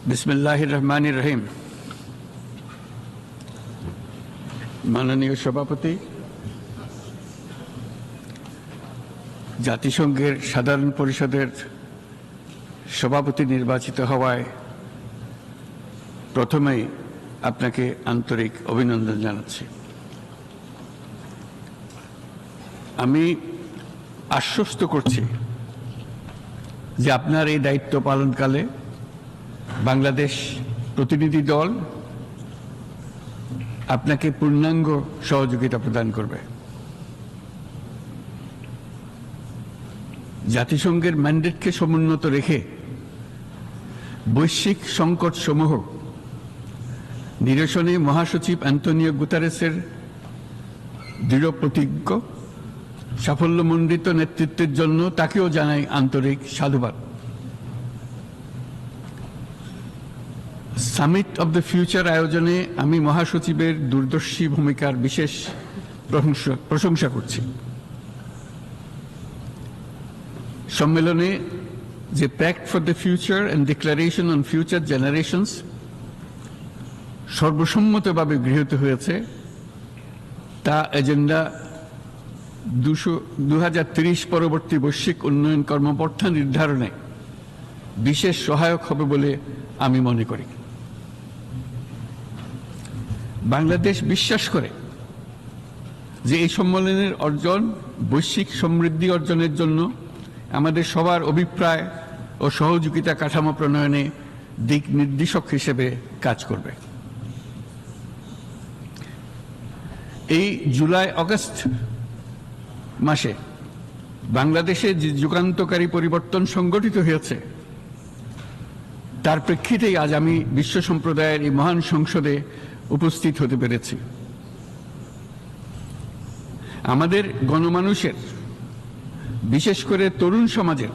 বিসমিল্লাহির রহমানির রহিম। মাননীয় সভাপতি, জাতিসংঘের সাধারণ পরিষদের সভাপতি নির্বাচিত হওয়ায় প্রথমেই আপনাকে আন্তরিক অভিনন্দন জানাচ্ছি। আমি আশ্বস্ত করছি যে আপনার এই দায়িত্ব পালনকালে বাংলাদেশ প্রতিনিধি দল আপনাকে পূর্ণাঙ্গ সহযোগিতা প্রদান করবে। জাতিসংঘের ম্যান্ডেটকে সমুন্নত রেখে বৈশ্বিক সংকট সমূহ নিরসনে মহাসচিব অ্যান্টোনিও গুতেরেসের দৃঢ় প্রতিজ্ঞ সাফল্যমণ্ডিত নেতৃত্বের জন্য তাকেও জানাই আন্তরিক সাধুবাদ। সামিট অব দ্য ফিউচার আয়োজনে আমি মহাসচিবের দূরদর্শী ভূমিকার বিশেষ প্রশংসা করছি। সম্মেলনে যে pact for the future and declaration on future generations সর্বসম্মতভাবে গৃহীত হয়েছে, তা এজেন্ডা 2030 পরবর্তী বৈশ্বিক উন্নয়ন কর্মপন্থা নির্ধারণে বিশেষ সহায়ক হবে বলে আমি মনে করি। বাংলাদেশ বিশ্বাস করে যে এই সম্মেলনের অর্জন বৈশ্বিক সমৃদ্ধি অর্জনের জন্য আমাদের সবার অভিপ্রায় ও সহযোগিতা কাঠামো প্রণয়নে দিক নির্দেশক হিসেবে কাজ করবে। এই জুলাই আগস্ট মাসে বাংলাদেশে যে যুগান্তকারী পরিবর্তন সংগঠিত হয়েছে, তার প্রেক্ষিতেই আজ আমি বিশ্ব সম্প্রদায়ের এই মহান সংসদে উপস্থিত হতে পেরেছি। আমাদের গণমানুষের, বিশেষ করে তরুণ সমাজের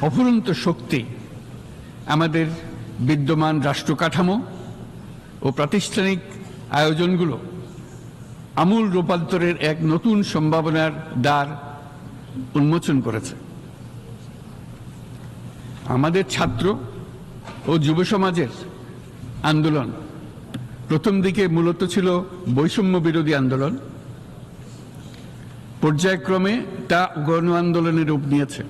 অফুরন্ত শক্তি আমাদের বিদ্যমান রাষ্ট্র কাঠামো ও প্রাতিষ্ঠানিক আয়োজনগুলো আমূল রূপান্তরের এক নতুন সম্ভাবনার দ্বার উন্মোচন করেছে। আমাদের ছাত্র ও যুব সমাজের আন্দোলন প্রথম দিকে মূলত ছিল বৈষম্য বিরোধী আন্দোলন, পর্যায়ক্রমে তা গণ আন্দোলনের রূপ নিয়েছে।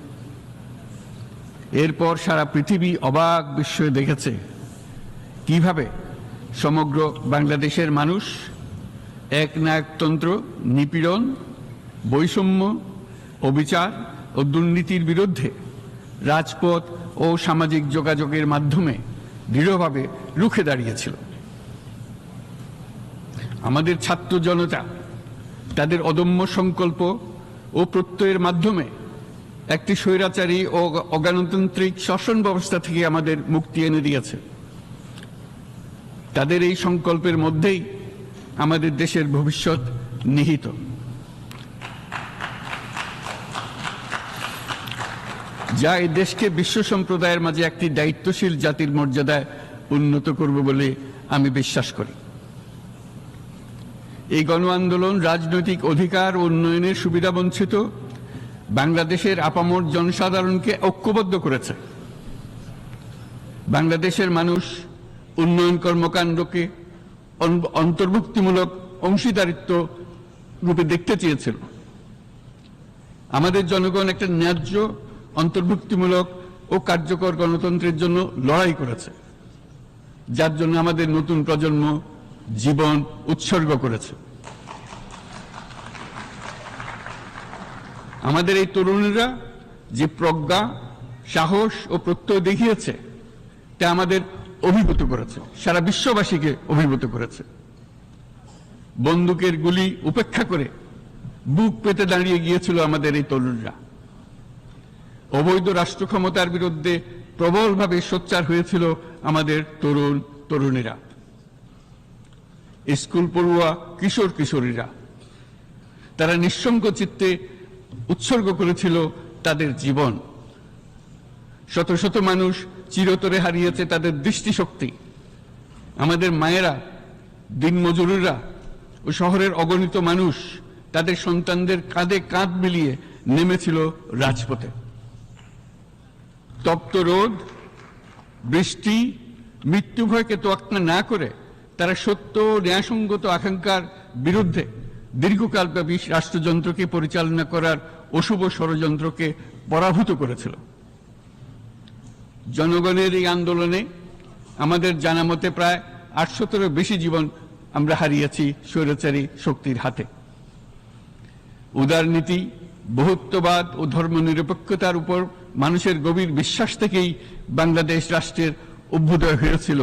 এরপর সারা পৃথিবী অবাক বিস্ময়ে দেখেছে কিভাবে সমগ্র বাংলাদেশের মানুষ একনায়কতন্ত্র, নিপীড়ন, বৈষম্য, অবিচার ও দুর্নীতির বিরুদ্ধে রাজপথ ও সামাজিক যোগাযোগের মাধ্যমে দৃঢ়ভাবে রুখে দাঁড়িয়েছিল। আমাদের ছাত্র জনতা তাদের অদম্য সংকল্প ও প্রত্যয়ের মাধ্যমে একটি স্বৈরাচারী ও অগণতান্ত্রিক শাসন ব্যবস্থা থেকে আমাদের মুক্তি এনে দিয়েছে। তাদের এই সংকল্পের মধ্যেই আমাদের দেশের ভবিষ্যৎ নিহিত। যা এই দেশকে বিশ্ব সম্প্রদায়ের মাঝে একটি দায়িত্বশীল জাতির মর্যাদায় উন্নত করবে বলে আমি বিশ্বাস করি। এই গণ আন্দোলন রাজনৈতিক অধিকার ও উন্নয়নের সুবিধাবঞ্চিত বাংলাদেশের আপামর জনসাধারণকে ঐক্যবদ্ধ করেছে। বাংলাদেশের মানুষ উন্নয়ন কর্মকাণ্ডকে অন্তর্ভুক্তিমূলক অংশীদারিত্ব রূপে দেখতে চেয়েছিল। আমাদের জনগণ একটা ন্যায্য, অন্তর্ভুক্তিমূলক ও কার্যকর গণতন্ত্রের জন্য লড়াই করেছে, যার জন্য আমাদের নতুন প্রজন্ম জীবন উৎসর্গ করেছে। আমাদের এই তরুণীরা যে প্রজ্ঞা, সাহস ও প্রত্যয় দেখিয়েছে, তা আমাদের অভিভূত করেছে, সারা বিশ্ববাসীকে অভিভূত করেছে। বন্দুকের গুলি উপেক্ষা করে বুক পেতে দাঁড়িয়ে গিয়েছিল আমাদের এই তরুণরা। অবৈধ রাষ্ট্র ক্ষমতার বিরুদ্ধে প্রবলভাবে সোচ্চার হয়েছিল আমাদের তরুণ তরুণীরা। স্কুল পড়ুয়া কিশোর কিশোরীরা তারা নিঃসঙ্গ চিত্তে উৎসর্গ করেছিল তাদের জীবন। শত শত মানুষ চিরতরে হারিয়েছে তাদের দৃষ্টিশক্তি। আমাদের মায়েরা, দিনমজুররা ও শহরের অগণিত মানুষ তাদের সন্তানদের কাঁধে কাঁধ মিলিয়ে নেমেছিল রাজপথে। তপ্ত রোদ, বৃষ্টি, মৃত্যু ভয়কে তোয়াক্কা না করে তারা সত্য ও ন্যায়সঙ্গত আকাঙ্ক্ষার বিরুদ্ধে দীর্ঘকালব্যাপী রাষ্ট্রযন্ত্রকে পরিচালনা করার অশুভ ষড়যন্ত্রকে পরাভূত করেছিল। জনগণের এই আন্দোলনে আমাদের জানা মতে প্রায় 800-এরও বেশি জীবন আমরা হারিয়েছি স্বৈরাচারী শক্তির হাতে। উদারনীতি, বহুত্ববাদ ও ধর্মনিরপেক্ষতার উপর মানুষের গভীর বিশ্বাস থেকেই বাংলাদেশ রাষ্ট্রের অভ্যুদয় হয়েছিল।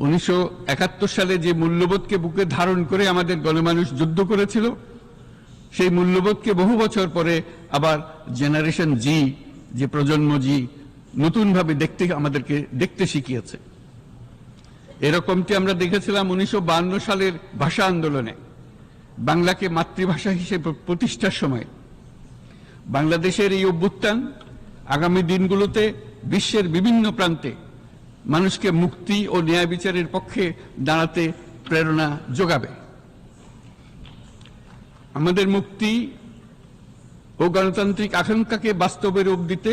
1971 সালে যে মূল্যবোধকে বুকে ধারণ করে আমাদের গণমানুষ যুদ্ধ করেছিল, সেই মূল্যবোধকে বহু বছর পরে আবার জেনারেশন জি, যে প্রজন্ম জি, নতুনভাবে আমাদেরকে দেখতে শিখিয়েছে। এরকমটি আমরা দেখেছিলাম 1952 সালের ভাষা আন্দোলনে, বাংলাকে মাতৃভাষা হিসেবে প্রতিষ্ঠার সময়। বাংলাদেশের এই অভ্যুত্থান আগামী দিনগুলোতে বিশ্বের বিভিন্ন প্রান্তে মানুষকে মুক্তি ও ন্যায় বিচারের পক্ষে দাঁড়াতে প্রেরণা যোগাবে। আমাদের মুক্তি ও গণতান্ত্রিক আকাঙ্ক্ষাকে বাস্তবের রূপ দিতে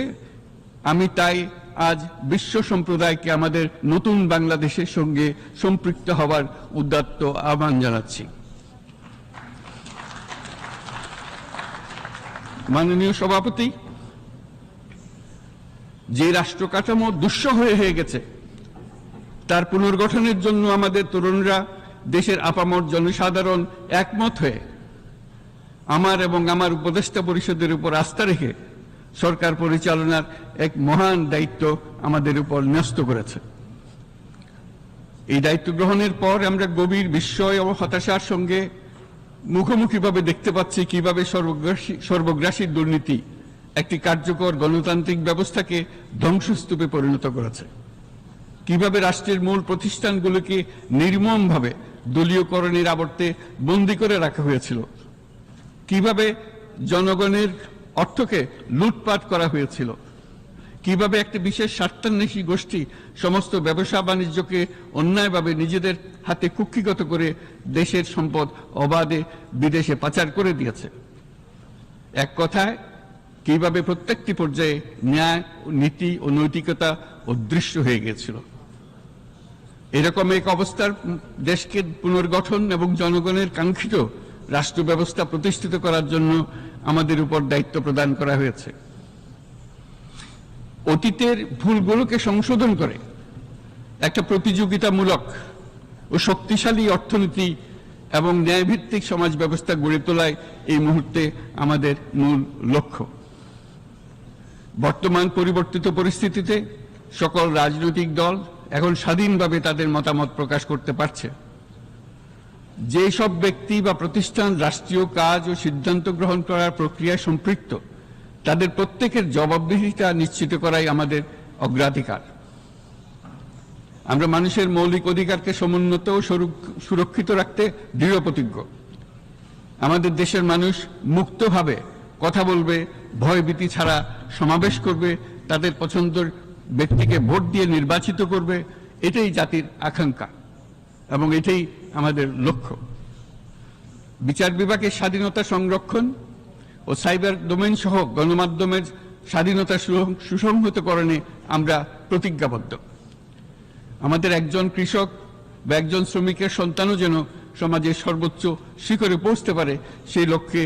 আমি তাই আজ বিশ্ব সম্প্রদায়কে আমাদের নতুন বাংলাদেশের সঙ্গে সম্পৃক্ত হওয়ার উদাত্ত আহ্বান জানাচ্ছি। মাননীয় সভাপতি, যে রাষ্ট্র কাঠামো দুঃসহ হয়ে গেছে তার পুনর্গঠনের জন্য আমাদের তরুণরা, দেশের আপামর জনসাধারণ একমত হয়ে আমার এবং আমার উপদেষ্টা পরিষদের উপর আস্থা রেখে সরকার পরিচালনার এক মহান দায়িত্ব আমাদের উপর ন্যস্ত করেছে। এই দায়িত্ব গ্রহণের পর আমরা গভীর বিস্ময় ও হতাশার সঙ্গে মুখোমুখিভাবে দেখতে পাচ্ছি কিভাবে সর্বগ্রাসী দুর্নীতি একটি কার্যকর গণতান্ত্রিক ব্যবস্থাকে ধ্বংসস্তূপে পরিণত করেছে, কিভাবে রাষ্ট্রের মূল প্রতিষ্ঠানগুলোকে নির্মমভাবে দলীয়করণের আবর্তে বন্দী করে রাখা হয়েছিল, কিভাবে জনগণের অর্থকে লুটপাট করা হয়েছিল, কিভাবে একটি বিশেষ স্বার্থান্বেষী গোষ্ঠী সমস্ত ব্যবসা বাণিজ্যকে অন্যায়ভাবে নিজেদের হাতে কুক্ষিগত করে দেশের সম্পদ অবাধে বিদেশে পাচার করে দিয়েছে। এক কথায়, কিভাবে প্রত্যেকটি পর্যায়ে ন্যায়, নীতি ও নৈতিকতা অদৃশ্য হয়ে গিয়েছিল। এরকম এক অবস্থার দেশকে পুনর্গঠন এবং জনগণের কাঙ্ক্ষিত রাষ্ট্র ব্যবস্থা প্রতিষ্ঠিত করার জন্য আমাদের উপর দায়িত্ব প্রদান করা হয়েছে। অতীতের ভুলগুলোকে সংশোধন করে একটা প্রতিযোগিতামূলক ও শক্তিশালী অর্থনীতি এবং ন্যায়ভিত্তিক সমাজ ব্যবস্থা গড়ে তোলাই এই মুহূর্তে আমাদের মূল লক্ষ্য। বর্তমান পরিবর্তিত পরিস্থিতিতে সকল রাজনৈতিক দল এখন স্বাধীনভাবে তাদের মতামত প্রকাশ করতে পারছে। যে সব ব্যক্তি বা প্রতিষ্ঠান রাষ্ট্রীয় কাজ ও সিদ্ধান্ত গ্রহণ করার প্রক্রিয়ায় সম্পৃক্ত, তাদের প্রত্যেকের জবাবদিহিতা নিশ্চিত করাই আমাদের অগ্রাধিকার। আমরা মানুষের মৌলিক অধিকারকে সমুন্নত ও সুরক্ষিত রাখতে দৃঢ়প্রতিজ্ঞ। আমাদের দেশের মানুষ মুক্তভাবে কথা বলবে, ভয়ভীতি ছাড়া সমাবেশ করবে, তাদের পছন্দের ব্যক্তিকে ভোট দিয়ে নির্বাচিত করবে, এটাই জাতির আকাঙ্ক্ষা এবং এটাই আমাদের লক্ষ্য। বিচার বিভাগের স্বাধীনতা সংরক্ষণ ও সাইবার ডোমেইন সহ গণমাধ্যমের স্বাধীনতা সুসংহতকরণে আমরা প্রতিজ্ঞাবদ্ধ। আমাদের একজন কৃষক বা একজন শ্রমিকের সন্তানও যেন সমাজের সর্বোচ্চ শিখরে পৌঁছতে পারে, সেই লক্ষ্যে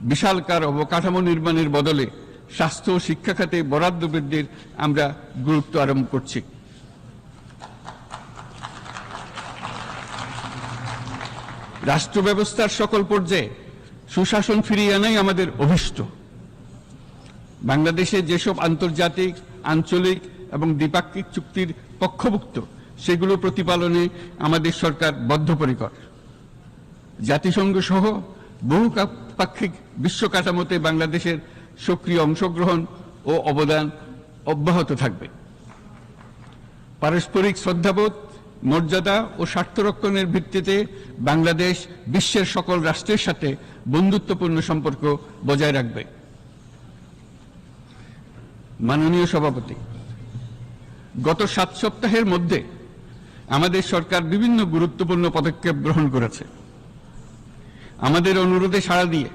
বিশালকার অবকাঠামো নির্মাণের বদলে স্বাস্থ্য ও শিক্ষা খাতে বরাদ্দ বৃদ্ধির আমরা গুরুত্ব আরোপ করছি। রাষ্ট্র ব্যবস্থার সকল পর্যায়ে সুশাসন ফিরিয়ে আনাই আমাদের অভীষ্ট। বাংলাদেশে যেসব আন্তর্জাতিক, আঞ্চলিক এবং দ্বিপাক্ষিক চুক্তির পক্ষভুক্ত, সেগুলো প্রতিপালনে আমাদের সরকার বদ্ধপরিকর। জাতিসংঘ সহ বহুপাক্ষিক বিশ্ব কাঠামোতে বাংলাদেশের সক্রিয় অংশগ্রহণ ও অবদান অব্যাহত থাকবে। পারস্পরিক শ্রদ্ধাবোধ, মর্যাদা ও স্বার্থরক্ষণের ভিত্তিতে বাংলাদেশ বিশ্বের সকল রাষ্ট্রের সাথে বন্ধুত্বপূর্ণ সম্পর্ক বজায় রাখবে। মাননীয় সভাপতি, গত 7 সপ্তাহের মধ্যে আমাদের সরকার বিভিন্ন গুরুত্বপূর্ণ পদক্ষেপ গ্রহণ করেছে। আমাদের অনুরোধে সাড়া দিয়ে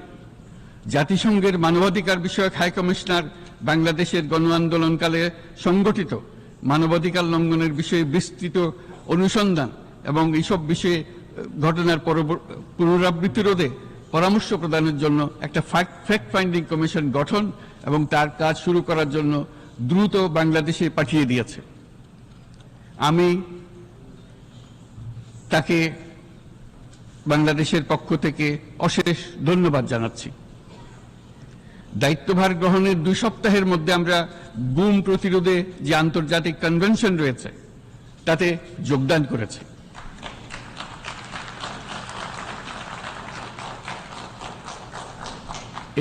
জাতিসংঘের মানবাধিকার বিষয়ক হাই কমিশনার বাংলাদেশের গণ আন্দোলনকালে সংগঠিত মানবাধিকার লঙ্ঘনের বিষয়ে বিস্তৃত অনুসন্ধান এবং এইসব বিষয়ে ঘটনার পুনরাবৃত্তি রোধে পরামর্শ প্রদানের জন্য একটা ফ্যাক্ট ফাইন্ডিং কমিশন গঠন এবং তার কাজ শুরু করার জন্য দ্রুত বাংলাদেশে পাঠিয়ে দিয়েছে। আমি তাকে বাংলাদেশের পক্ষ থেকে অশেষ ধন্যবাদ জানাচ্ছি। দায়িত্বভার গ্রহণের 2 সপ্তাহের মধ্যে আমরা গুম প্রতিরোধে যে আন্তর্জাতিক কনভেনশন রয়েছে তাতে যোগদান করেছি।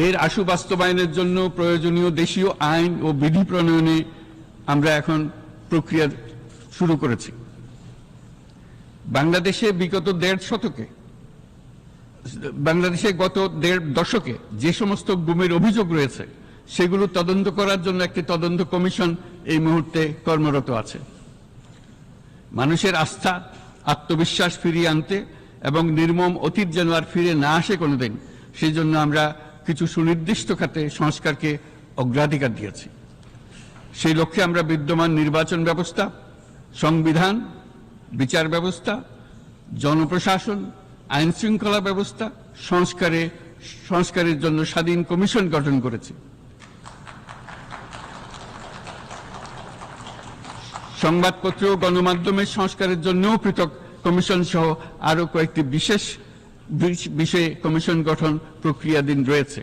এর আশু বাস্তবায়নের জন্য প্রয়োজনীয় দেশীয় আইন ও বিধি প্রণয়নে আমরা এখন প্রক্রিয়া শুরু করেছি। বাংলাদেশে গত 1.5 দশকে যে সমস্ত গুমের অভিযোগ রয়েছে সেগুলো তদন্ত করার জন্য একটি তদন্ত কমিশন এই মুহূর্তে কর্মরত আছে। মানুষের আস্থা আত্মবিশ্বাস ফিরিয়ে আনতে এবং নির্মম অতীত যেন আর ফিরে না আসে কোনোদিন, সেই জন্য আমরা কিছু সুনির্দিষ্ট খাতে সংস্কারকে অগ্রাধিকার দিয়েছি। সেই লক্ষ্যে আমরা বিদ্যমান নির্বাচন ব্যবস্থা, সংবিধান, বিচার ব্যবস্থা, জনপ্রশাসন, আইন শৃঙ্খলা ব্যবস্থা সংস্কারের জন্য স্বাধীন কমিশন গঠন করেছি। সংবাদপত্র ও গণমাধ্যমের সংস্কারের জন্যও পৃথক কমিশন সহ আরো কয়েকটি বিশেষ বিষয়ে কমিশন গঠন প্রক্রিয়াধীন রয়েছে।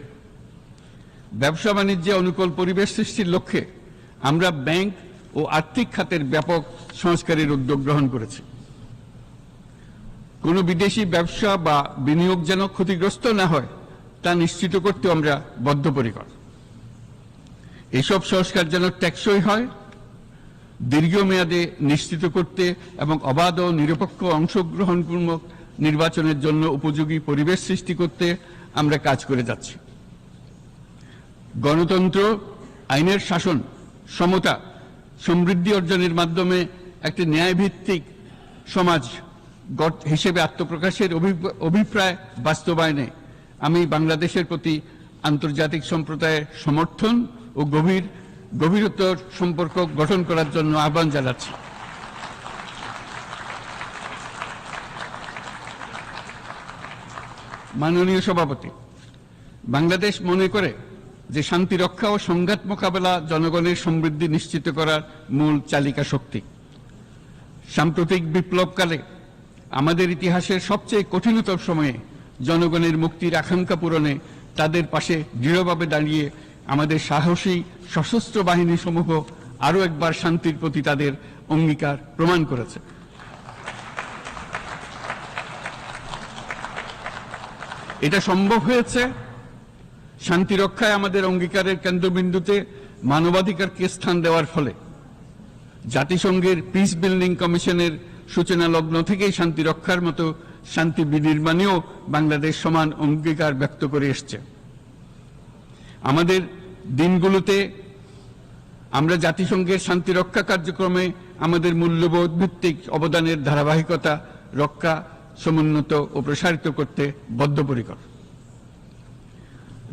ব্যবসা বাণিজ্যে অনুকূল পরিবেশ সৃষ্টির লক্ষ্যে আমরা ব্যাংক ও আর্থিক খাতের ব্যাপক সংস্কারের উদ্যোগ গ্রহণ করেছি। কোনো বিদেশি ব্যবসা বা বিনিয়োগ যেন ক্ষতিগ্রস্ত না হয় তা নিশ্চিত করতে আমরা বদ্ধপরিকর। এসব সংস্কার যেন টেকসই হয়, দীর্ঘমেয়াদে নিশ্চিত করতে এবং অবাধ ও নিরপেক্ষ অংশগ্রহণপূর্বক নির্বাচনের জন্য উপযোগী পরিবেশ সৃষ্টি করতে আমরা কাজ করে যাচ্ছি। গণতন্ত্র, আইনের শাসন, সমতা, সমৃদ্ধি অর্জনের মাধ্যমে একটি ন্যায়ভিত্তিক সমাজ হিসেবে আত্মপ্রকাশের অভিপ্রায় বাস্তবায়নে আমি বাংলাদেশের প্রতি আন্তর্জাতিক সম্প্রদায়ের সমর্থন ও গভীরতর সম্পর্ক গঠন করার জন্য আহ্বান জানাচ্ছি। মাননীয় সভাপতি, বাংলাদেশ মনে করে যে শান্তি রক্ষা ও সংঘাত মোকাবেলা জনগণের সমৃদ্ধি নিশ্চিত করার মূল চালিকা শক্তি। সাম্প্রতিক বিপ্লবকালে আমাদের ইতিহাসের সবচেয়ে কঠিনতম সময়ে জনগণের মুক্তির আকাঙ্ক্ষা পূরণে তাদের পাশে দৃঢ়ভাবে দাঁড়িয়ে আমাদের সাহসী সশস্ত্র বাহিনী সমূহ আরও একবার শান্তির প্রতি তাদের অঙ্গীকার প্রমাণ করেছে। এটা সম্ভব হয়েছে শান্তি রক্ষায় আমাদের অঙ্গীকারের কেন্দ্রবিন্দুতে মানবাধিকারকে স্থান দেওয়ার ফলে। জাতিসংঘের পিস বিল্ডিং কমিশনের সূচনা লগ্ন থেকেই শান্তি রক্ষার মতো শান্তি বিনির্মাণেও বাংলাদেশ সমান অঙ্গীকার ব্যক্ত করে এসছে। আমাদের দিনগুলোতে আমরা জাতিসংঘের শান্তি রক্ষা কার্যক্রমে আমাদের মূল্যবোধ ভিত্তিক অবদানের ধারাবাহিকতা রক্ষা, সমুন্নত ও প্রসারিত করতে বদ্ধপরিকর।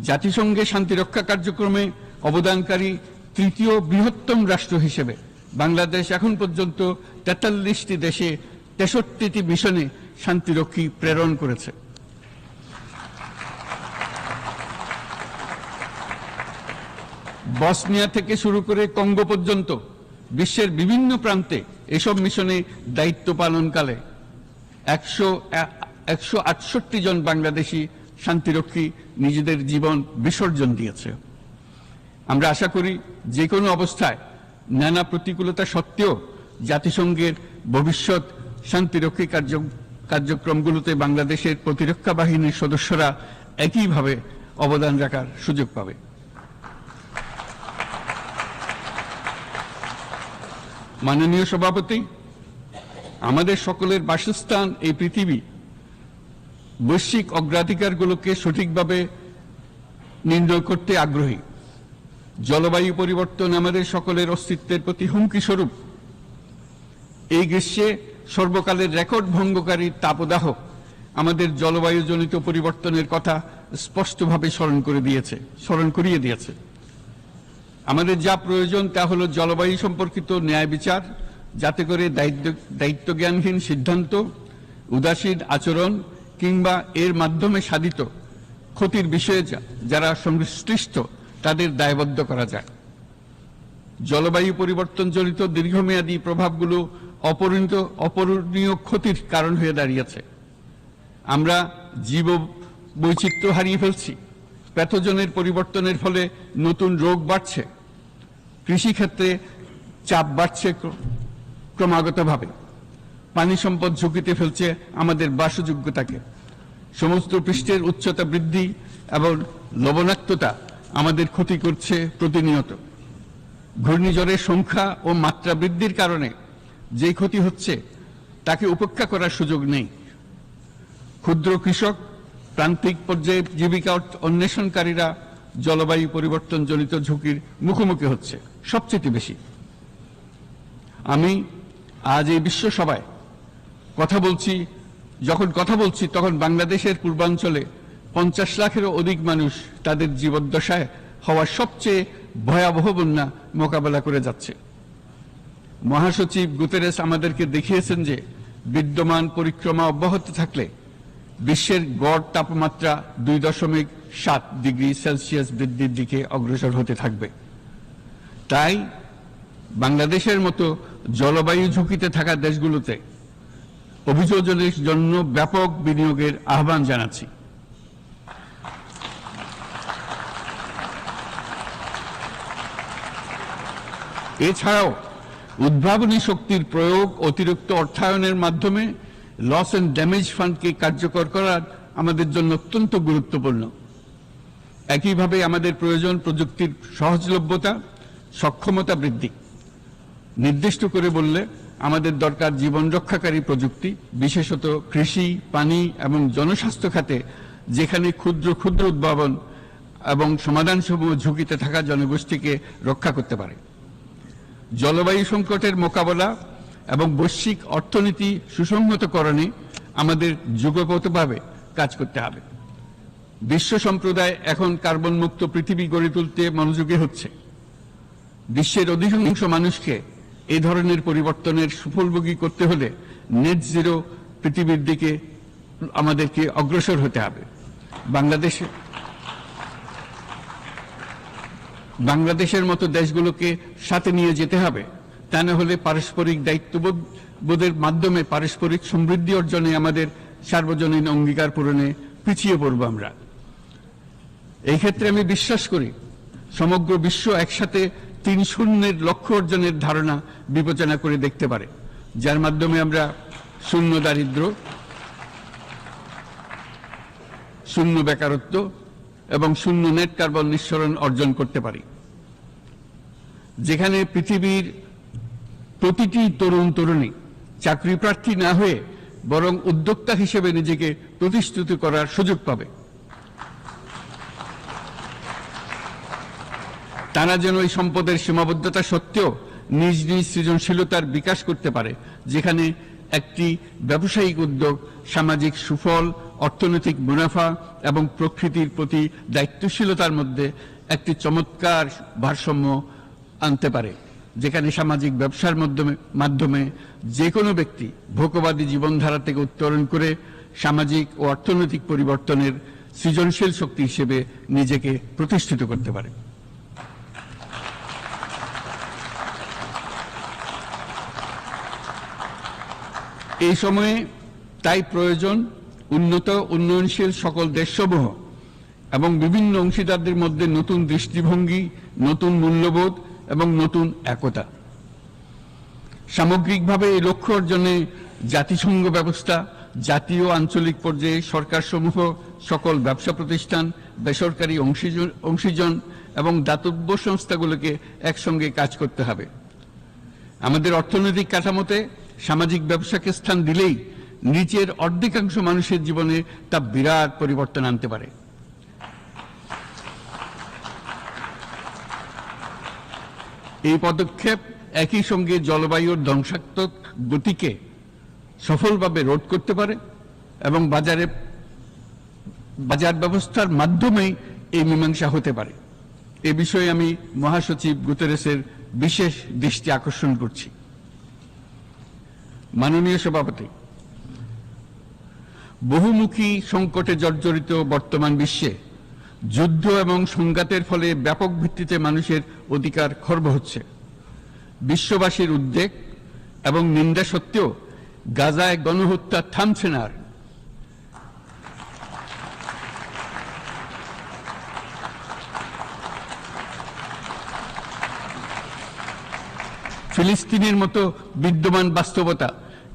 জাতিসংঘের শান্তি রক্ষা কার্যক্রমে অবদানকারী তৃতীয় বৃহত্তম রাষ্ট্র হিসেবে বাংলাদেশ এখন পর্যন্ত 43টি দেশে 63টি মিশনে শান্তিরক্ষী প্রেরণ করেছে। বসনিয়া থেকে শুরু করে কঙ্গো পর্যন্ত বিশ্বের বিভিন্ন প্রান্তে এসব মিশনে দায়িত্ব পালনকালে 168 জন বাংলাদেশি শান্তিরক্ষী নিজেদের জীবন বিসর্জন দিয়েছে। আমরা আশা করি যে কোনো অবস্থায় নানা প্রতিকূলতা সত্ত্বেও জাতিসংঘের ভবিষ্যৎ শান্তিরক্ষী কার্যক্রমগুলোতে বাংলাদেশের প্রতিরক্ষা বাহিনীর সদস্যরা একইভাবে অবদান রাখার সুযোগ পাবে। মাননীয় সভাপতি, আমাদের সকলের বাসস্থান এই পৃথিবী বৈশ্বিক অগ্রাধিকারগুলোকে সঠিকভাবে নির্ণয় করতে আগ্রহী। জলবায়ু পরিবর্তন আমাদের সকলের অস্তিত্বের প্রতি হুমকি স্বরূপ। এই গ্রীষ্মে সর্বকালের রেকর্ড ভঙ্গকারী তাপদাহ আমাদের জলবায়ুজনিত পরিবর্তনের কথা স্পষ্টভাবে স্মরণ করিয়ে দিয়েছে। আমাদের যা প্রয়োজন তা হলো জলবায়ু সম্পর্কিত ন্যায় বিচার, যাতে করে দায়িত্বজ্ঞানহীন সিদ্ধান্ত, উদাসীন আচরণ কিংবা এর মাধ্যমে সাধিত ক্ষতির বিষয়ে যারা সংশ্লিষ্ট তাদের দায়বদ্ধ করা যায়। জলবায়ু পরিবর্তনজনিত দীর্ঘমেয়াদী প্রভাবগুলো অপূরণীয় ক্ষতির কারণ হয়ে দাঁড়িয়েছে। আমরা জীব বৈচিত্র্য হারিয়ে ফেলছি, প্যাথোজেনের পরিবর্তনের ফলে নতুন রোগ বাড়ছে, কৃষিক্ষেত্রে চাপ বাড়ছে ক্রমাগতভাবে, পানি সম্পদ ঝুঁকিতে ফেলছে আমাদের বাসযোগ্যতাকে, সমুদ্র পৃষ্ঠের উচ্চতা বৃদ্ধি এবং লবণাক্ততা আমাদের ক্ষতি করছে প্রতিনিয়ত। ঘূর্ণিঝড়ের সংখ্যা ও মাত্রা বৃদ্ধির কারণে যে ক্ষতি হচ্ছে তাকে উপেক্ষা করার সুযোগ নেই। ক্ষুদ্র কৃষক, প্রান্তিক পর্যায়ে জীবিকা অন্বেষণকারীরা জলবায়ু পরিবর্তনজনিত ঝুঁকির মুখোমুখি হচ্ছে সবচেয়ে বেশি। আমি আজ এই বিশ্ব সভায় যখন কথা বলছি তখন বাংলাদেশের পূর্বাঞ্চলে 50 লাখেরও অধিক মানুষ তাদের জীবদ্দশায় হওয়া সবচেয়ে ভয়াবহ বন্যা মোকাবেলা করে যাচ্ছে। মহাসচিব গুতেরেস আমাদেরকে দেখিয়েছেন যে বিদ্যমান পরিক্রমা অব্যাহত থাকলে বিশ্বের গড় তাপমাত্রা 2.7 ডিগ্রি সেলসিয়াস বৃদ্ধির দিকে অগ্রসর হতে থাকবে। তাই বাংলাদেশের মতো জলবায়ু ঝুঁকিতে থাকা দেশগুলোতে অভিযোজনের জন্য ব্যাপক বিনিয়োগের আহ্বান জানাচ্ছি। এছাড়াও উদ্ভাবনী শক্তির প্রয়োগ, অতিরিক্ত অর্থায়নের মাধ্যমে লস এন্ড ড্যামেজ ফান্ডকে কার্যকর করা আমাদের জন্য অত্যন্ত গুরুত্বপূর্ণ। একইভাবে আমাদের প্রয়োজন প্রযুক্তির সহজলভ্যতা, সক্ষমতা বৃদ্ধি। নির্দিষ্ট করে বললে আমাদের দরকার জীবন রক্ষাকারী প্রযুক্তি, বিশেষত কৃষি, পানি এবং জনস্বাস্থ্য খাতে, যেখানে ক্ষুদ্র ক্ষুদ্র উদ্ভাবন এবং সমাধানসমূহ ঝুঁকিতে থাকা জনগোষ্ঠীকে রক্ষা করতে পারে। জলবায়ু সংকটের মোকাবেলা এবং বৈশ্বিক অর্থনীতি সুসংহতকরণে আমাদের যুগপৎভাবে কাজ করতে হবে। বিশ্ব সম্প্রদায় এখন কার্বন মুক্ত পৃথিবী গড়ে তুলতে মনোযোগী হচ্ছে। বিশ্বের অধিকাংশ মানুষকে এই ধরনের পরিবর্তনের সুফলভোগী করতে হলে নেট জিরো পৃথিবীর দিকে আমাদেরকে অগ্রসর হতে হবে। বাংলাদেশের মতো দেশগুলোকে সাথে নিয়ে যেতে হবে, তা না হলে পারস্পরিক দায়িত্ববোধের মাধ্যমে পারস্পরিক সমৃদ্ধি অর্জনে আমাদের সার্বজনীন অঙ্গীকার পূরণে পিছিয়ে পড়ব আমরা। এই ক্ষেত্রে আমি বিশ্বাস করি সমগ্র বিশ্ব একসাথে 3-0 লক্ষ্য অর্জনের ধারণা বিবেচনা করে দেখতে পারে, যার মাধ্যমে আমরা শূন্য দারিদ্র্য, শূন্য বেকারত্ব এবং শূন্য নেট কার্বন নিঃসরণ অর্জন করতে পারি। যেখানে পৃথিবীর প্রতিটি তরুণ তরুণী চাকরি প্রার্থী না হয়ে বরং উদ্যোক্তা হিসেবে নিজেকে প্রতিষ্ঠিত করার সুযোগ পাবে। তারা যেন এই সম্পদের সীমাবদ্ধতা সত্ত্বেও নিজ নিজ সৃজনশীলতার বিকাশ করতে পারে, যেখানে একটি ব্যবসায়িক উদ্যোগ সামাজিক সুফল, অর্থনৈতিক মুনাফা এবং প্রকৃতির প্রতি দায়িত্বশীলতার মধ্যে একটি চমৎকার ভারসাম্য আনতে পারে, যেখানে সামাজিক ব্যবসার মাধ্যমে যে কোনো ব্যক্তি ভোগবাদী জীবনধারা থেকে উত্তরণ করে সামাজিক ও অর্থনৈতিক পরিবর্তনের সৃজনশীল শক্তি হিসেবে নিজেকে প্রতিষ্ঠিত করতে পারে। এই সময়ে তাই প্রয়োজন উন্নত উন্নয়নশীল সকল দেশসমূহ এবং বিভিন্ন অংশীদারদের মধ্যে নতুন দৃষ্টিভঙ্গি, নতুন মূল্যবোধ এবং নতুন একতা। সামগ্রিকভাবে এই লক্ষ্য অর্জনে জাতিসংঘ ব্যবস্থা, জাতীয় আঞ্চলিক পর্যায়ে সরকারসমূহ, সকল ব্যবসা প্রতিষ্ঠান, বেসরকারি অংশীজন এবং দাতব্য সংস্থাগুলোকে একসঙ্গে কাজ করতে হবে। আমাদের অর্থনৈতিক কাঠামোতে সামাজিক ব্যবসাকে স্থান দিলেই নিচের অর্ধেকাংশ মানুষের জীবনে তা বিরাট পরিবর্তন আনতে পারে। এই পদক্ষেপ একই সঙ্গে জলবায়ুর ধ্বংসাত্মক গতিকে সফলভাবে রোধ করতে পারে এবং বাজার ব্যবস্থার মাধ্যমেই এই মীমাংসা হতে পারে। এ বিষয়ে আমি মহাসচিব গুতেরেসের বিশেষ দৃষ্টি আকর্ষণ করছি। মাননীয় সভাপতি, বহুমুখী সংকটে জর্জরিত বর্তমান বিশ্বে যুদ্ধ এবং সংঘাতের ফলে ব্যাপক ভিত্তিতে মানুষের অধিকার খর্ব হচ্ছে। বিশ্ববাসীর উদ্বেগ এবং নিন্দা সত্ত্বেও গাজায় গণহত্যা থামছে না। ফিলিস্তিনের মতো বিদ্যমান বাস্তবতা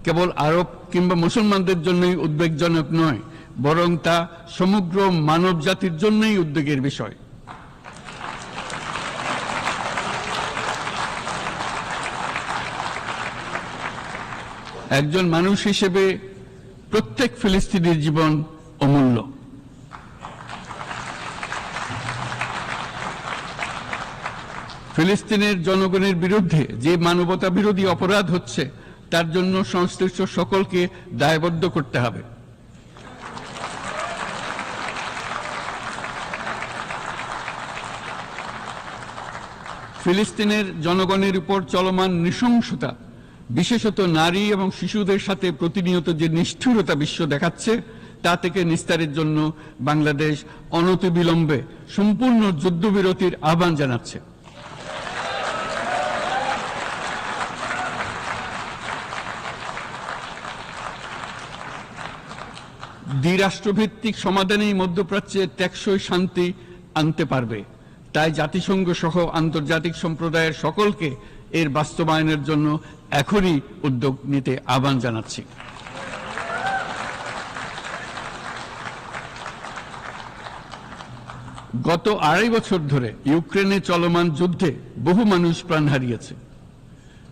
কেবল আরব কিংবা মুসলমানদের জন্যই উদ্বেগজনক নয়, বরং তা সমগ্র মানব জাতির জন্যই উদ্বেগের বিষয়। একজন মানুষ হিসেবে প্রত্যেক ফিলিস্তিনির জীবন অমূল্য। ফিলিস্তিনের জনগণের বিরুদ্ধে যে মানবতা বিরোধী অপরাধ হচ্ছে তার জন্য সংশ্লিষ্ট সকলকে দায়বদ্ধ করতে হবে। ফিলিস্তিনের জনগণের উপর চলমান নৃশংসতা, বিশেষত নারী এবং শিশুদের সাথে প্রতিনিয়ত যে নিষ্ঠুরতা বিশ্ব দেখাচ্ছে, তা থেকে নিস্তারের জন্য বাংলাদেশ অনতিবিলম্বে সম্পূর্ণ যুদ্ধবিরতির আহ্বান জানাচ্ছে। দ্বিরাষ্ট্রভিত্তিক সমাধানেই মধ্যপ্রাচ্যে টেকসই শান্তি আনতে পারবে। তাই জাতিসংঘ সহ আন্তর্জাতিক সম্প্রদায়ের সকলকে এর বাস্তবায়নের জন্য এখনই উদ্যোগ নিতে আহ্বান জানাচ্ছি। গত 2.5 বছর ধরে ইউক্রেনে চলমান যুদ্ধে বহু মানুষ প্রাণ হারিয়েছে।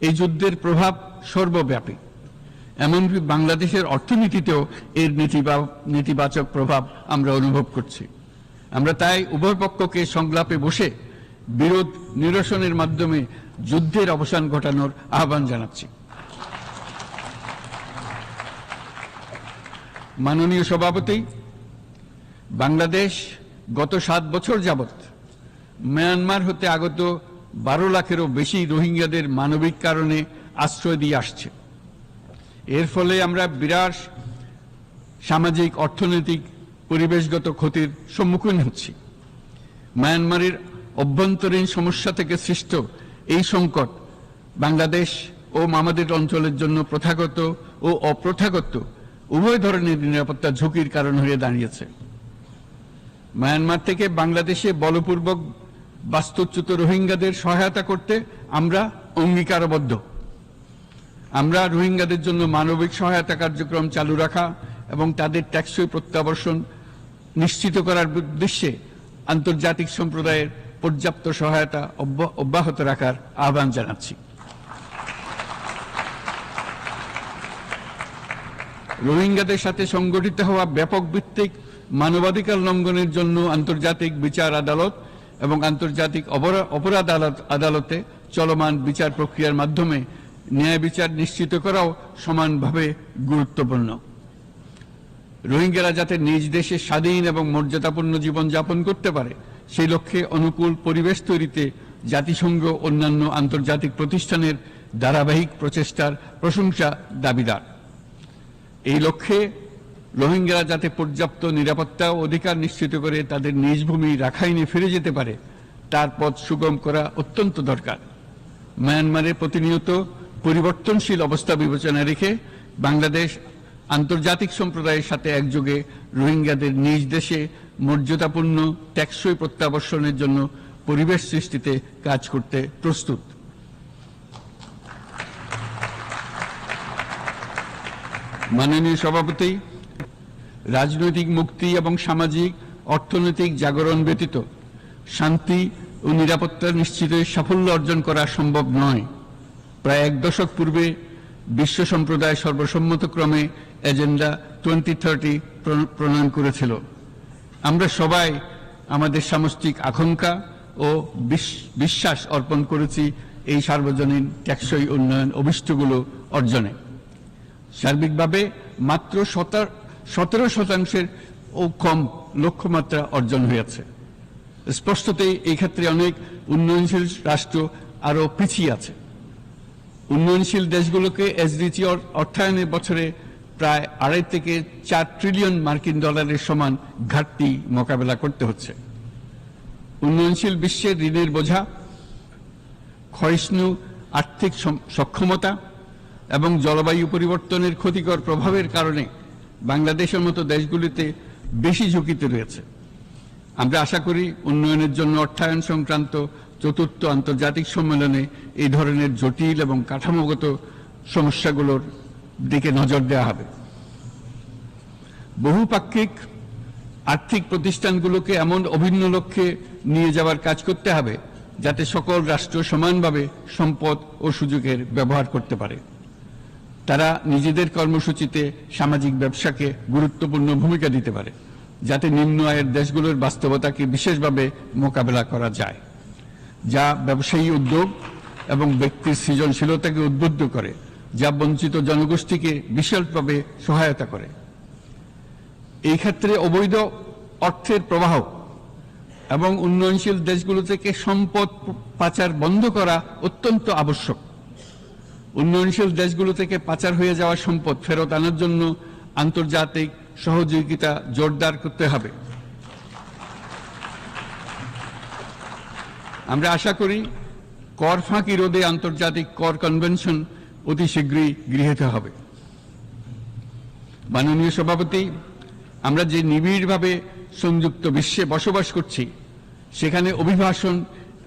এই যুদ্ধের প্রভাব সর্বব্যাপী, এমনকি বাংলাদেশের অর্থনীতিতেও এর নেতিবাচক প্রভাব আমরা অনুভব করছি। আমরা তাই উভয় পক্ষকে সংলাপে বসে বিরোধ নিরসনের মাধ্যমে যুদ্ধের অবসান ঘটানোর আহ্বান জানাচ্ছি। মাননীয় সভাপতি, বাংলাদেশ গত 7 বছর যাবৎ মিয়ানমার হতে আগত 12 লাখেরও বেশি রোহিঙ্গাদের মানবিক কারণে আশ্রয় দিয়ে আসছে। এর ফলে আমরা বিরাট সামাজিক, অর্থনৈতিক, পরিবেশগত ক্ষতির সম্মুখীন হচ্ছি। মিয়ানমারের অভ্যন্তরীণ সমস্যা থেকে সৃষ্ট এই সংকট বাংলাদেশ ও আমাদের অঞ্চলের জন্য প্রথাগত ও অপ্রথাগত উভয় ধরনের নিরাপত্তা ঝুঁকির কারণ হয়ে দাঁড়িয়েছে। মিয়ানমার থেকে বাংলাদেশে বলপূর্বক বাস্তুচ্যুত রোহিঙ্গাদের সহায়তা করতে আমরা অঙ্গীকারবদ্ধ। আমরা রোহিঙ্গাদের জন্য মানবিক সহায়তা কার্যক্রম চালু রাখা এবং তাদের টেকসই প্রত্যাবর্তন নিশ্চিত করার উদ্দেশ্যে আন্তর্জাতিক সম্প্রদায়ের পর্যাপ্ত সহায়তা অব্যাহত রাখার আহ্বান জানাচ্ছি। রোহিঙ্গাদের সাথে সংগঠিত হওয়া ব্যাপক ভিত্তিক মানবাধিকার লঙ্ঘনের জন্য আন্তর্জাতিক বিচার আদালত এবং আন্তর্জাতিক অপরাধ আদালতে চলমান বিচার প্রক্রিয়ার মাধ্যমে ন্যায় বিচার নিশ্চিত করাও সমানভাবে গুরুত্বপূর্ণ। রোহিঙ্গারা যাতে নিজ দেশে স্বাধীন এবং মর্যাদাপূর্ণ জীবন যাপন করতে পারে, সেই লক্ষ্যে অনুকূল পরিবেশ তৈরিতে জাতিসংঘ অন্যান্য আন্তর্জাতিক প্রতিষ্ঠানের ধারাবাহিক প্রচেষ্টার প্রশংসা দাবিদার। এই লক্ষ্যে রোহিঙ্গারা যাতে পর্যাপ্ত নিরাপত্তা ও অধিকার নিশ্চিত করে তাদের নিজ ভূমি রাখাইনে ফিরে যেতে পারে, তার পথ সুগম করা অত্যন্ত দরকার। মিয়ানমারে প্রতিনিয়ত পরিবর্তনশীল অবস্থা বিবেচনায় রেখে বাংলাদেশ আন্তর্জাতিক সম্প্রদায়ের সাথে একযোগে রোহিঙ্গাদের নিজ দেশে মর্যাদাপূর্ণ টেকসই প্রত্যাবর্তনের জন্য পরিবেশ সৃষ্টিতে কাজ করতে প্রস্তুত। মাননীয় সভাপতি, রাজনৈতিক মুক্তি এবং সামাজিক অর্থনৈতিক জাগরণ ব্যতীত শান্তি ও নিরাপত্তা নিশ্চিতে সাফল্য অর্জন করা সম্ভব নয়। প্রায় 1 দশক পূর্বে বিশ্ব সম্প্রদায় সর্বসম্মতক্রমে এজেন্ডা 2030 প্রণয়ন করেছিল। আমরা সবাই আমাদের সামষ্টিক আকাঙ্ক্ষা ও বিশ্বাস অর্পণ করেছি এই সার্বজনীন টেকসই উন্নয়ন অভিষ্টগুলো অর্জনে। সার্বিকভাবে মাত্র 17% ও কম লক্ষ্যমাত্রা অর্জন হয়েছে। স্পষ্টতই এই ক্ষেত্রে অনেক উন্নয়নশীল রাষ্ট্র আরো পিছিয়ে আছে। উন্নয়নশীল দেশগুলোকে এসডিজি অর্থায়নের বছরে প্রায় 2.5 থেকে 4 ট্রিলিয়ন মার্কিন ডলারের সমান ঘাটতি মোকাবেলা করতে হচ্ছে। উন্নয়নশীল বিশ্বের ঋণের বোঝা, ক্ষয়িষ্ণু আর্থিক সক্ষমতা এবং জলবায়ু পরিবর্তনের ক্ষতিকর প্রভাবের কারণে বাংলাদেশের মতো দেশগুলিতে বেশি ঝুঁকিতে রয়েছে। আমরা আশা করি উন্নয়নের জন্য অর্থায়ন সংক্রান্ত চতুর্থ আন্তর্জাতিক সম্মেলনে এই ধরনের জটিল এবং কাঠামোগত সমস্যাগুলোর দিকে নজর দেওয়া হবে। বহুপাক্ষিক আর্থিক প্রতিষ্ঠানগুলোকে এমন অভিন্ন লক্ষ্যে নিয়ে যাওয়ার কাজ করতে হবে যাতে সকল রাষ্ট্র সমানভাবে সম্পদ ও সুযোগের ব্যবহার করতে পারে। তারা নিজেদের কর্মসূচিতে সামাজিক ব্যবসাকে গুরুত্বপূর্ণ ভূমিকা দিতে পারে, যাতে নিম্ন আয়ের দেশগুলোর বাস্তবতাকে বিশেষভাবে মোকাবেলা করা যায়, যা ব্যবসায়ী উদ্যোগ এবং ব্যক্তির সৃজনশীলতাকে উদ্বুদ্ধ করে, যা বঞ্চিত জনগোষ্ঠীকে বিশালভাবে সহায়তা করে। এই ক্ষেত্রে অবৈধ অর্থের প্রবাহ এবং উন্নয়নশীল দেশগুলো থেকে সম্পদ পাচার বন্ধ করা অত্যন্ত আবশ্যক। উন্নয়নশীল দেশগুলো থেকে পাচার হয়ে যাওয়া সম্পদ ফেরত আনার জন্য আন্তর্জাতিক সহযোগিতা জোরদার করতে হবে। আমরা আশা করি কর ফাঁকি রোধে আন্তর্জাতিক কর কনভেনশন অতি শীঘ্রই গৃহীত হবে। মাননীয় সভাপতি, আমরা যে নিবিড়ভাবে সংযুক্ত বিশ্বে বসবাস করছি, সেখানে অভিবাসন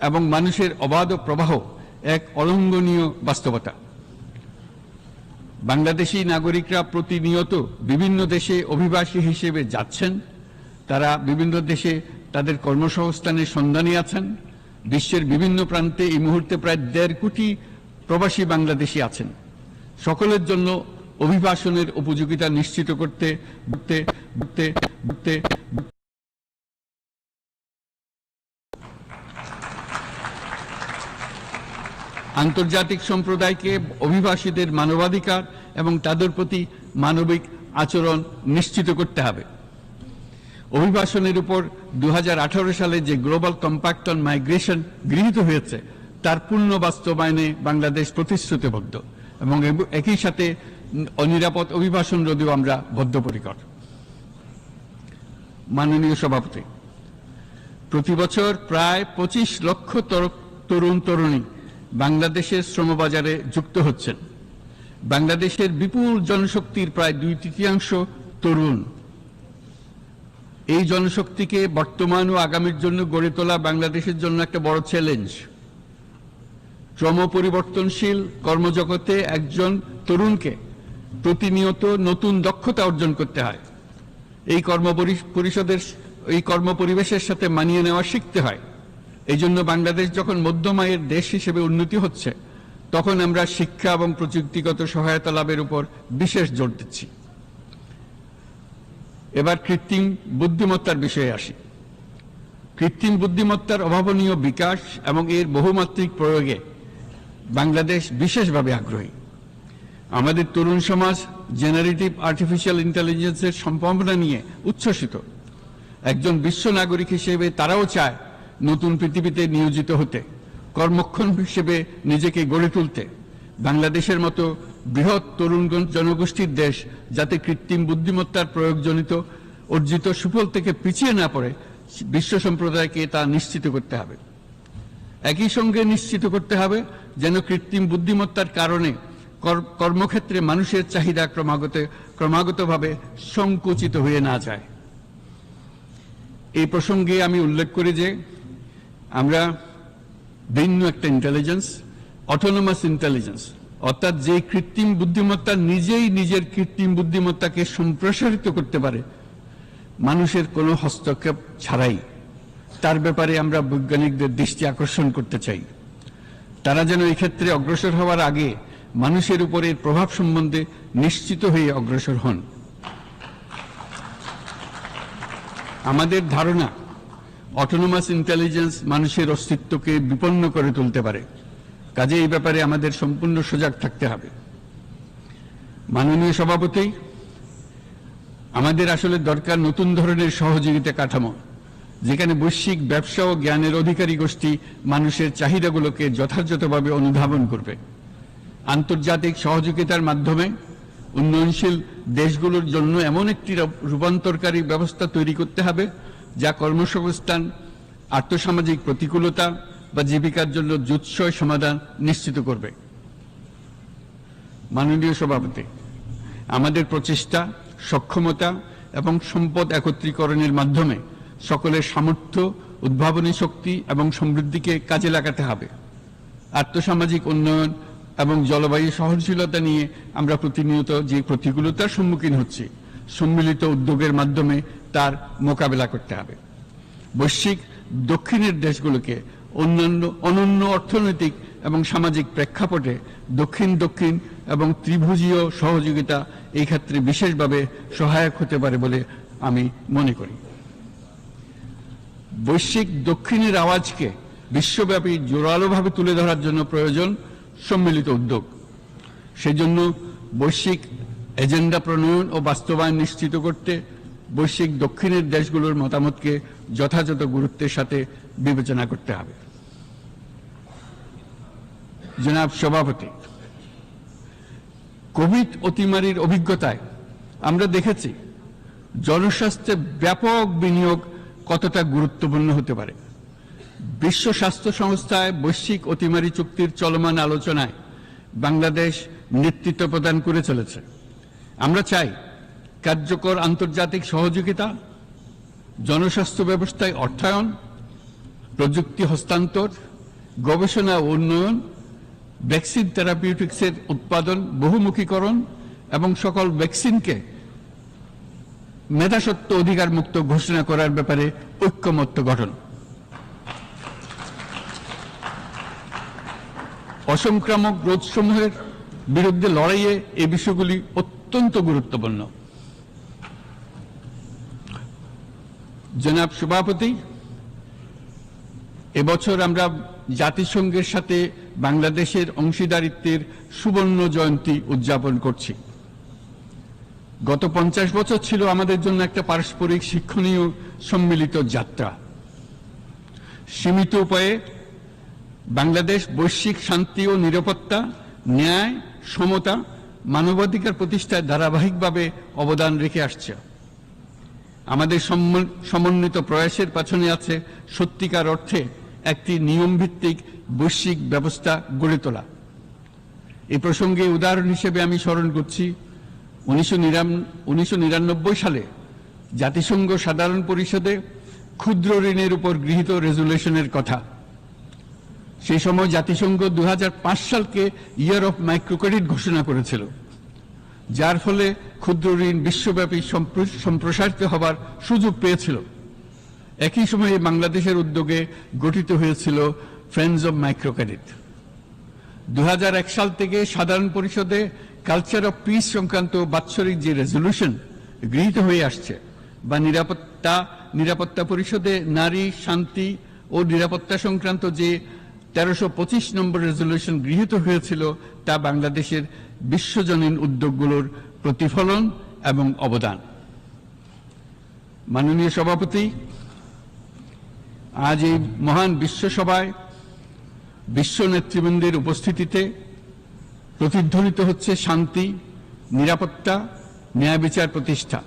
এবং মানুষের অবাধ প্রবাহ এক অলঙ্ঘনীয় বাস্তবতা। বাংলাদেশি নাগরিকরা প্রতিনিয়ত বিভিন্ন দেশে অভিবাসী হিসেবে যাচ্ছেন। তারা বিভিন্ন দেশে তাদের কর্মসংস্থানের সন্ধানে আছেন। বিশ্বের বিভিন্ন প্রান্তে এই মুহূর্তে প্রায় 1.5 কোটি প্রবাসী বাংলাদেশি আছেন। সকলের জন্য অভিবাসনের উপযোগিতা নিশ্চিত করতে আন্তর্জাতিক সম্প্রদায়কে অভিবাসীদের মানবাধিকার এবং তাদের প্রতি মানবিক আচরণ নিশ্চিত করতে হবে। অভিবাসনের উপর 2018 সালে যে গ্লোবাল কম্প্যাক্ট অন মাইগ্রেশন গৃহীত হয়েছে, তার পূর্ণ বাস্তবায়নে বাংলাদেশ প্রতিশ্রুতিবদ্ধ এবং একই সাথে অনিরাপদ অভিবাসন রোধেও আমরা বদ্ধপরিকর। মাননীয় সভাপতি, প্রতি বছর প্রায় 25 লক্ষ তরুণ তরুণী বাংলাদেশের শ্রমবাজারে যুক্ত হচ্ছেন। বাংলাদেশের বিপুল জনশক্তির প্রায় 2/3 তরুণ। এই জনশক্তিকে বর্তমান ও আগামীর জন্য গড়ে তোলা বাংলাদেশের জন্য একটা বড় চ্যালেঞ্জ। ক্রমপরিবর্তনশীল কর্মজগতে একজন তরুণকে প্রতিনিয়ত নতুন দক্ষতা অর্জন করতে হয়। এই কর্মপরিবেশের সাথে মানিয়ে নেওয়া শিখতে হয়। এই জন্য বাংলাদেশ যখন মধ্যম আয়ের দেশ হিসেবে উন্নতি হচ্ছে, তখন আমরা শিক্ষা এবং প্রযুক্তিগত সহায়তা লাভের উপর বিশেষ জোর দিচ্ছি। এবার কৃত্রিম বুদ্ধিমত্তার বিষয়ে আসি। কৃত্রিম বুদ্ধিমত্তার অভাবনীয় বিকাশ এবং এর বহুমাত্রিক প্রয়োগে বাংলাদেশ বিশেষভাবে আগ্রহী। আমাদের তরুণ সমাজ জেনারেটিভ আর্টিফিশিয়াল ইন্টেলিজেন্সের সম্ভাবনা নিয়ে উচ্ছ্বসিত। একজন বিশ্ব নাগরিক হিসেবে তারাও চায় নতুন পৃথিবীতে নিয়োজিত হতে, কর্মক্ষম হিসেবে নিজেকে গড়ে তুলতে। বাংলাদেশের মতো বৃহৎ তরুণ জনগোষ্ঠীর দেশ যাতে কৃত্রিম বুদ্ধিমত্তার প্রয়োগজনিত অর্জিত সুফল থেকে পিছিয়ে না পড়ে, বিশ্ব সম্প্রদায়কে তা নিশ্চিত করতে হবে। একই সঙ্গে নিশ্চিত করতে হবে যেন কৃত্রিম বুদ্ধিমত্তার কারণে কর্মক্ষেত্রে মানুষের চাহিদা ক্রমাগতভাবে সংকুচিত হয়ে না যায়। এই প্রসঙ্গে আমি উল্লেখ করি যে আমরা ভিন্ন একটা ইন্টেলিজেন্স, অটোনোমাস ইন্টেলিজেন্স, অর্থাৎ যে কৃত্রিম বুদ্ধিমত্তা নিজেই নিজের কৃত্রিম বুদ্ধিমত্তাকে সম্প্রসারিত করতে পারে মানুষের কোনো হস্তক্ষেপ ছাড়াই, তার ব্যাপারে আমরা বৈজ্ঞানিকদের দৃষ্টি আকর্ষণ করতে চাই। তারা যেন এই ক্ষেত্রে অগ্রসর হওয়ার আগে মানুষের উপরে প্রভাব সম্বন্ধে নিশ্চিত হয়ে অগ্রসর হন। আমাদের ধারণা অটোনোমাস ইন্টেলিজেন্স মানুষের অস্তিত্বকে বিপন্ন করে তুলতে পারে, কাজে এই ব্যাপারে আমাদের সম্পূর্ণ সজাগ থাকতে হবে। মাননীয় সভাপতি, আমাদের আসলে দরকার নতুন ধরনের সহযোগিতা কাঠামো, যেখানে বৈশ্বিক ব্যবসা ও জ্ঞানের অধিকারী গোষ্ঠী মানুষের চাহিদাগুলোকে যথাযথভাবে অনুধাবন করবে। আন্তর্জাতিক সহযোগিতার মাধ্যমে উন্নয়নশীল দেশগুলোর জন্য এমন একটি রূপান্তরকারী ব্যবস্থা তৈরি করতে হবে যা কর্মসংস্থান, আর্থসামাজিক প্রতিকূলতা বা জীবিকার জন্য যুৎসই সমাধান নিশ্চিত করবে। মাননীয় সভাপতি, আমাদের প্রচেষ্টা, সক্ষমতা এবং সম্পদ একত্রীকরণের মাধ্যমে সকলের সামর্থ্য, উদ্ভাবনী শক্তি এবং সমৃদ্ধিকে কাজে লাগাতে হবে। আর্থসামাজিক উন্নয়ন এবং জলবায়ু সহনশীলতা নিয়ে আমরা প্রতিনিয়ত যে প্রতিকূলতার সম্মুখীন হচ্ছি, সম্মিলিত উদ্যোগের মাধ্যমে তার মোকাবেলা করতে হবে। বৈশ্বিক দক্ষিণের দেশগুলোকে অনন্য অর্থনৈতিক এবং সামাজিক প্রেক্ষাপটে দক্ষিণ দক্ষিণ এবং ত্রিভুজীয় সহযোগিতা এই ক্ষেত্রে বিশেষভাবে সহায়ক হতে পারে বলে আমি মনে করি। বৈশ্বিক দক্ষিণের আওয়াজকে বিশ্বব্যাপী জোরালোভাবে তুলে ধরার জন্য প্রয়োজন সম্মিলিত উদ্যোগ। সেজন্য বৈশ্বিক এজেন্ডা প্রণয়ন ও বাস্তবায়ন নিশ্চিত করতে বৈশ্বিক দক্ষিণের দেশগুলোর মতামতকে যথাযথ গুরুত্বের সাথে বিবেচনা করতে হবে। জনাব সভাপতি, কোভিড অতিমারির অভিজ্ঞতায় আমরা দেখেছি জনস্বাস্থ্যে ব্যাপক বিনিয়োগ কতটা গুরুত্বপূর্ণ হতে পারে। বিশ্ব স্বাস্থ্য সংস্থায় বৈশ্বিক অতিমারি চুক্তির চলমান আলোচনায় বাংলাদেশ নেতৃত্ব প্রদান করে চলেছে। আমরা চাই কার্যকর আন্তর্জাতিক সহযোগিতা, জনস্বাস্থ্য ব্যবস্থায় অর্থায়ন, প্রযুক্তি হস্তান্তর, গবেষণা ও উন্নয়ন, ভ্যাকসিন থেরাপিউটিক্সের উৎপাদন, বহুমুখীকরণ এবং সকল ভ্যাকসিনকে মেধাস্বত্ব অধিকার মুক্ত ঘোষণা করার ব্যাপারে ঐক্যমত্য গঠন। অসংক্রামক রোগসমূহের বিরুদ্ধে লড়াইয়ে এই বিষয়গুলি অত্যন্ত গুরুত্বপূর্ণ। জনাব সভাপতি, এবছর আমরা জাতিসংঘের সাথে বাংলাদেশের অংশীদারিত্বের সুবর্ণ জয়ন্তী উদযাপন করছি। গত 50 বছর ছিল আমাদের জন্য একটা পারস্পরিক শিক্ষণীয় সম্মিলিত যাত্রা। সীমিত উপায়ে বাংলাদেশ বৈশ্বিক শান্তি ও নিরাপত্তা, ন্যায়, সমতা, মানবাধিকার প্রতিষ্ঠায় ধারাবাহিকভাবে অবদান রেখে আসছে। আমাদের সমন্বিত প্রয়াসের পেছনে আছে সত্যিকার অর্থে একটি নিয়মভিত্তিক বৈশ্বিক ব্যবস্থা গড়ে তোলা। এই প্রসঙ্গে উদাহরণ হিসেবে আমি স্মরণ করছি 1999 সালে জাতিসংঘ সাধারণ পরিষদে ক্ষুদ্র ঋণের উপর গৃহীত রেজুলেশনের কথা। সেই সময় জাতিসংঘ 2005 সালকে ইয়ার অফ মাইক্রোক্রেডিট ঘোষণা করেছিল, যার ফলে ক্ষুদ্র ঋণ বিশ্বব্যাপী সম্প্রসারিত হবার সুযোগ পেয়েছিল। একই সময়ে বাংলাদেশের উদ্যোগে গঠিত হয়েছিল ফ্রেন্ডস অব মাইক্রোক্রেডিট। 2001 সাল থেকে সাধারণ পরিষদে কালচার অফ পিস সংক্রান্ত বাৎসরিক যে রেজলিউশন গৃহীত হয়ে আসছে, বা নিরাপত্তা পরিষদে নারী, শান্তি ও নিরাপত্তা সংক্রান্ত যে 1325 নম্বর রেজলিউশন গৃহীত হয়েছিল, তা বাংলাদেশের বিশ্বজনীন উদ্যোগগুলোর প্রতিফলন এবং অবদান। মাননীয় সভাপতি, আজ এই মহান বিশ্বসভায় বিশ্ব নেতৃবৃন্দের উপস্থিতিতে প্রতিধ্বনিত হচ্ছে শান্তি, নিরাপত্তা, ন্যায় বিচার প্রতিষ্ঠা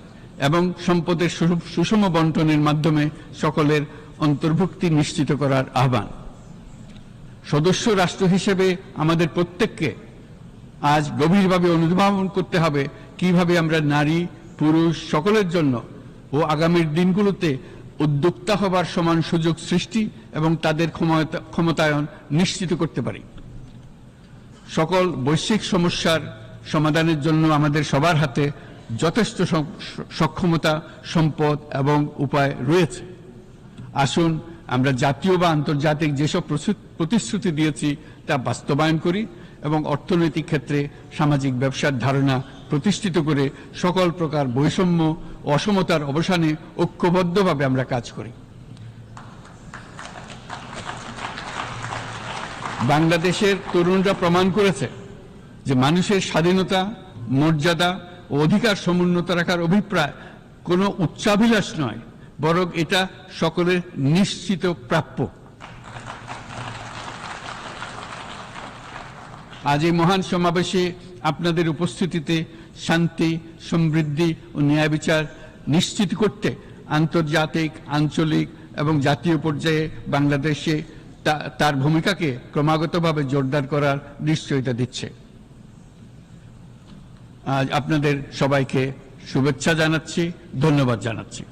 এবং সম্পদের সুষম বন্টনের মাধ্যমে সকলের অন্তর্ভুক্তি নিশ্চিত করার আহ্বান। সদস্য রাষ্ট্র হিসেবে আমাদের প্রত্যেককে আজ গভীরভাবে অনুধাবন করতে হবে কিভাবে আমরা নারী, পুরুষ সকলের জন্য ও আগামীর দিনগুলোতে উদ্যোক্তা হবার সমান সুযোগ সৃষ্টি এবং তাদের ক্ষমতায়ন নিশ্চিত করতে পারি। সকল বৈশ্বিক সমস্যার সমাধানের জন্য আমাদের সবার হাতে যথেষ্ট সক্ষমতা, সম্পদ এবং উপায় রয়েছে। আসুন আমরা জাতীয় বা আন্তর্জাতিক যেসব প্রতিশ্রুতি দিয়েছি তা বাস্তবায়ন করি এবং অর্থনৈতিক ক্ষেত্রে সামাজিক ব্যবসার ধারণা প্রতিষ্ঠিত করে সকল প্রকার বৈষম্য ও অসমতার অবসানে ঐক্যবদ্ধভাবে আমরা কাজ করি। বাংলাদেশের তরুণরা প্রমাণ করেছে যে মানুষের স্বাধীনতা, মর্যাদা ও অধিকার সমুন্নত রাখার অভিপ্রায় কোনো উচ্চাভিলাষ নয়, বরং এটা সকলের নিশ্চিত প্রাপ্য। আজ এই মহান সমাবেশে আপনাদের উপস্থিতিতে শান্তি, সমৃদ্ধি ও ন্যায় বিচার নিশ্চিত করতে আন্তর্জাতিক, আঞ্চলিক এবং জাতীয় পর্যায়ে বাংলাদেশে তার ভূমিকাকে ক্রমাগতভাবে জোরদার করার নিশ্চয়তা দিচ্ছে। আজ আপনাদের সবাইকে শুভেচ্ছা জানাচ্ছি, ধন্যবাদ জানাচ্ছি।